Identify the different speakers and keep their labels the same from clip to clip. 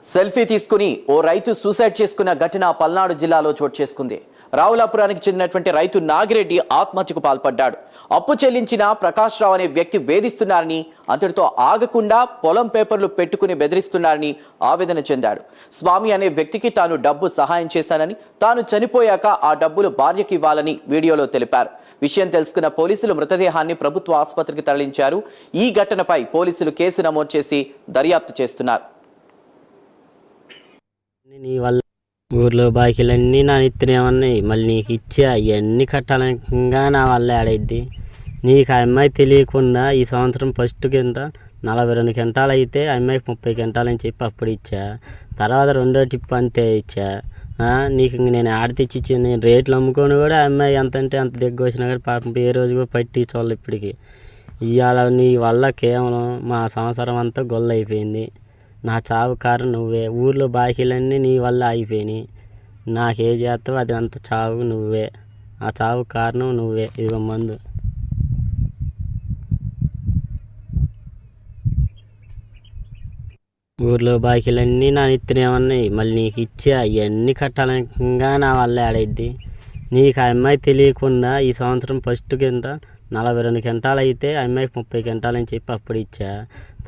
Speaker 1: Selfie తీసుకుని ఓ రైతు suicide చేసుకున్న ఘటన పల్నాడు జిల్లాలో చోటు చేసుకుంది. రావులాపురానికి చెందినటువంటి రైతు నాగిరెడ్డి ఆత్మహత్యకు పాల్పడ్డాడు. అప్పు చెల్లించిన ప్రకాష్ రావు అనే వ్యక్తి వేధిస్తున్నారని, అంతటితో ఆగకుండా పొలం పేపర్లు పెట్టుకుని బెదిరిస్తున్నారని ఆవేదన చెందాడు. స్వామి అనే వ్యక్తికి తాను డబ్బు సహాయం చేశానని, తాను చనిపోయాక ఆ డబ్బులు భార్యకి ఇవ్వాలని వీడియోలో తెలిపారు. విషయం తెలుసుకున్న పోలీసులు మృతదేహాన్ని ప్రభుత్వ ఆసుపత్రికి తరలించారు. ఈ ఘటనపై పోలీసులు కేసు నమోదు చేసి దర్యాప్తు చేస్తున్నారు.
Speaker 2: నీ వల్ల ఊర్లో బాకీలన్నీ నా ఇత్తనేమన్నాయి, మళ్ళీ నీకు ఇచ్చే అవన్నీ కట్టాలంగా నా వల్ల ఆడైద్ది. నీకు ఆ అమ్మాయి తెలియకుండా ఈ సంవత్సరం ఫస్ట్ కింద 42 క్వింటాలు అయితే ఆ అమ్మాయికి 30 క్వింటాలు అని చెప్పి అప్పుడు ఇచ్చా. తర్వాత రెండో టిప్ అంతే ఇచ్చా. నీకు నేను ఆడ తెచ్చిచ్చి నేను రేట్లు అమ్ముకొని కూడా ఆ అమ్మాయి ఎంత అంటే అంత దగ్గర వచ్చినా కానీ పాపం ఏ రోజు కూడా పట్టించోళ్ళు ఇప్పటికి. ఇవాళ నీ వల్ల కేవలం మా సంవత్సరం అంతా గొల్ల అయిపోయింది. నా చావు కారణం నువ్వే. ఊర్లో బాకీలన్నీ నీ వల్ల అయిపోయినాయి. నాకే చేస్తావు అది అంత చావు నువ్వే. ఆ చావు కారణం నువ్వే. ఇదిగో మందు. ఊర్లో బాకీలన్నీ నా ఇత్తనేమన్నాయి, మళ్ళీ నీకు ఇచ్చే అవన్నీ కట్టాలంగా నా వల్ల ఆడైద్ది. నీకు ఆ అమ్మాయి తెలియకుండా ఈ సంవత్సరం ఫస్ట్ కింద 42 క్వింటాలు అయితే ఆ అమ్మాయికి 30 క్వింటాలు అని చెప్పి అప్పుడు ఇచ్చా.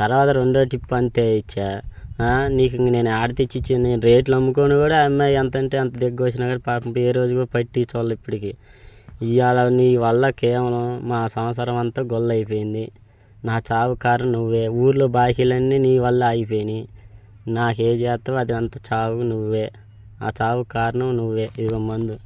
Speaker 2: తర్వాత రెండో టిప్ అంతే ఇచ్చా. నీకు నేను ఆడ తెచ్చిచ్చి నేను రేట్లు అమ్ముకొని కూడా ఆ అమ్మాయి ఎంత అంటే అంత దగ్గర వచ్చినా కానీ పాపం ఏ రోజు కూడా పట్టించోళ్ళు ఇప్పటికి. ఇవాళ నీ వల్ల కేవలం మా సంవత్సరం అంతా గొల్ల అయిపోయింది. నా చావు కారణం నువ్వే. ఊర్లో బాకీలన్నీ నీ వల్ల అయిపోయినాయి. నాకే చేస్తావు అది అంత చావు నువ్వే. ఆ చావు కారణం నువ్వే. ఇదిగో మందు.